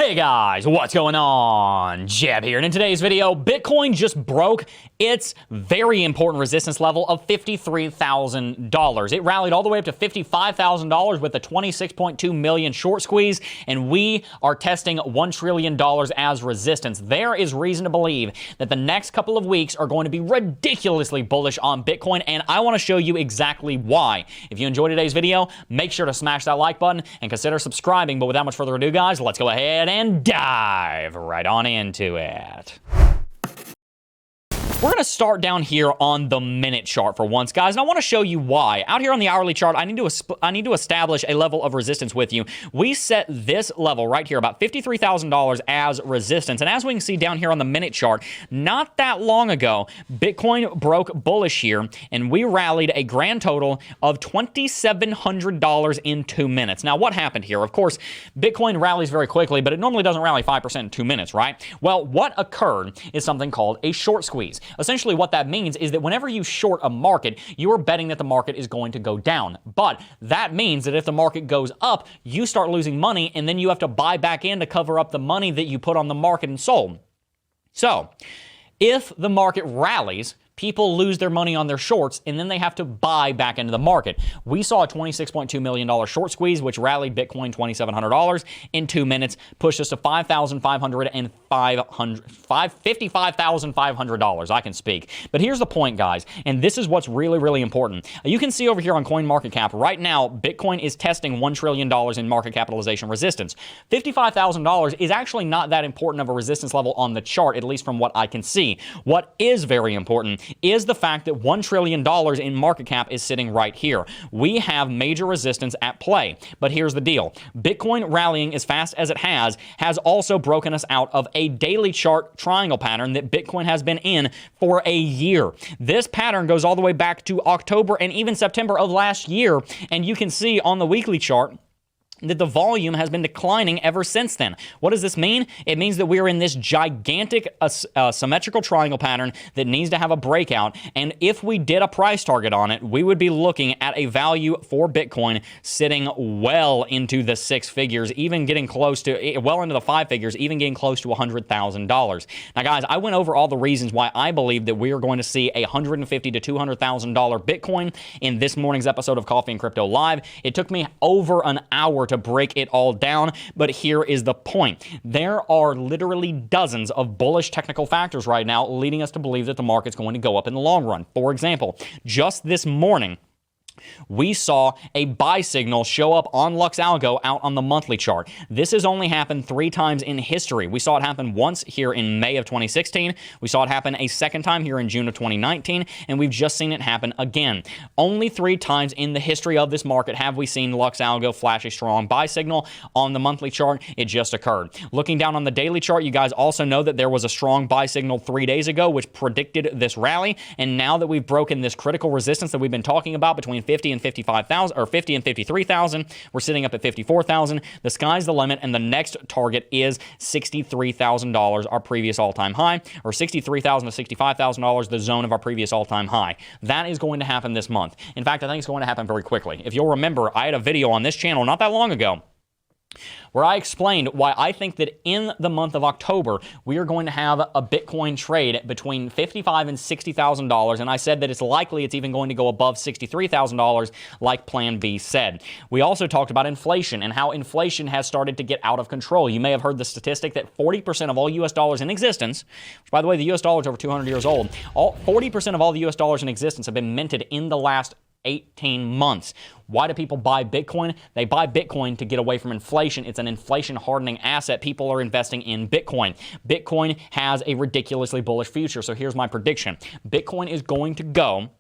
Hey guys, what's going on? Jebb here, and in today's video, Bitcoin just broke its very important resistance level of $53,000. It rallied all the way up to $55,000 with a 26.2 million short squeeze, and we are testing $1 trillion as resistance. There is reason to believe that the next couple of weeks are going to be ridiculously bullish on Bitcoin, and I want to show you exactly why. If you enjoyed today's video, make sure to smash that like button and consider subscribing. But without much further ado, guys, let's go ahead and dive right on into it. We're going to start down here on the minute chart for once, guys, and I want to show you why. Out here on the hourly chart, I need to establish a level of resistance with you. We set this level right here, about $53,000 as resistance, and as we can see down here on the minute chart, not that long ago, Bitcoin broke bullish here, and we rallied a grand total of $2,700 in 2 minutes. Now, what happened here? Of course, Bitcoin rallies very quickly, but it normally doesn't rally 5% in 2 minutes, right? Well, what occurred is something called a short squeeze. Essentially, what that means is that whenever you short a market, you are betting that the market is going to go down. But that means that if the market goes up, you start losing money, and then you have to buy back in to cover up the money that you put on the market and sold. So, if the market rallies, people lose their money on their shorts, and then they have to buy back into the market. We saw a $26.2 million short squeeze, which rallied Bitcoin $2,700 in 2 minutes, pushed us to $55,500. I can speak. But here's the point, guys, and this is what's really, really important. You can see over here on CoinMarketCap, right now, Bitcoin is testing $1 trillion in market capitalization resistance. $55,000 is actually not that important of a resistance level on the chart, at least from what I can see. What is very important is the fact that $1 trillion in market cap is sitting right here. We have major resistance at play. But here's the deal. Bitcoin rallying as fast as it has also broken us out of a daily chart triangle pattern that Bitcoin has been in for a year. This pattern goes all the way back to October and even September of last year, and you can see on the weekly chart that the volume has been declining ever since then. What does this mean? It means that we're in this gigantic symmetrical triangle pattern that needs to have a breakout, and if we did a price target on it, we would be looking at a value for Bitcoin sitting well into the 6 figures, even getting close to, well into the 5 figures, even getting close to $100,000. Now, guys, I went over all the reasons why I believe that we are going to see a $150,000 to $200,000 Bitcoin in this morning's episode of Coffee and Crypto Live. It took me over an hour to break it all down, but here is the point. There are literally dozens of bullish technical factors right now leading us to believe that the market's going to go up in the long run. For example, just this morning, we saw a buy signal show up on LuxAlgo out on the monthly chart. This has only happened 3 times in history. We saw it happen once here in May of 2016. We saw it happen a second time here in June of 2019, and we've just seen it happen again. Only 3 times in the history of this market have we seen LuxAlgo flash a strong buy signal on the monthly chart. It just occurred. Looking down on the daily chart, you guys also know that there was a strong buy signal 3 days ago, which predicted this rally, and now that we've broken this critical resistance that we've been talking about between 50 and 55,000, or 50 and 53,000. We're sitting up at 54,000. The sky's the limit, and the next target is $63,000, our previous all-time high, or $63,000 to $65,000, the zone of our previous all-time high. That is going to happen this month. In fact, I think it's going to happen very quickly. If you'll remember, I had a video on this channel not that long ago where I explained why I think that in the month of October, we are going to have a Bitcoin trade between $55,000 and $60,000, and I said that it's likely it's even going to go above $63,000 like Plan B said. We also talked about inflation and how inflation has started to get out of control. You may have heard the statistic that 40% of all U.S. dollars in existence, which, by the way, the U.S. dollar is over 200 years old, 40% of all the U.S. dollars in existence have been minted in the last 18 months. Why do people buy Bitcoin? They buy Bitcoin to get away from inflation. It's an inflation hardening asset. People are investing in Bitcoin. Bitcoin has a ridiculously bullish future. So here's my prediction. Bitcoin is going to go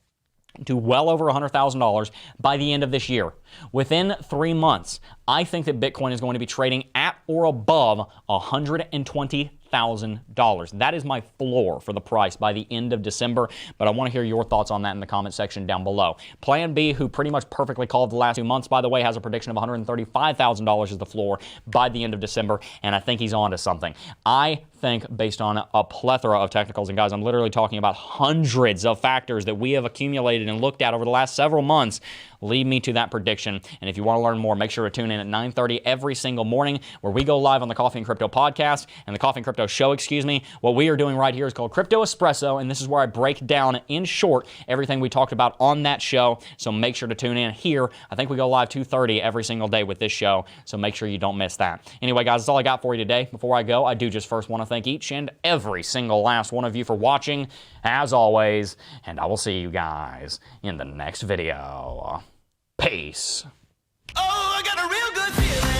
to well over $100,000 by the end of this year. Within 3 months, I think that Bitcoin is going to be trading at or above $120,000. That is my floor for the price by the end of December, but I want to hear your thoughts on that in the comment section down below. Plan B, who pretty much perfectly called the last 2 months, by the way, has a prediction of $135,000 as the floor by the end of December, and I think he's on to something. I think, based on a plethora of technicals, and guys, I'm literally talking about hundreds of factors that we have accumulated and looked at over the last several months, lead me to that prediction. And if you want to learn more, make sure to tune in at 9:30 every single morning, where we go live on the Coffee and Crypto podcast and the Coffee and Crypto show, What we are doing right here is called Crypto Espresso, and this is where I break down in short everything we talked about on that show. So make sure to tune in here. I think we go live 2:30 every single day with this show, so make sure you don't miss that. Anyway, guys, that's all I got for you today. Before I go, I do just first want to thank each and every single last one of you for watching, as always, and I will see you guys in the next video. Peace. Oh, I got a real good feeling.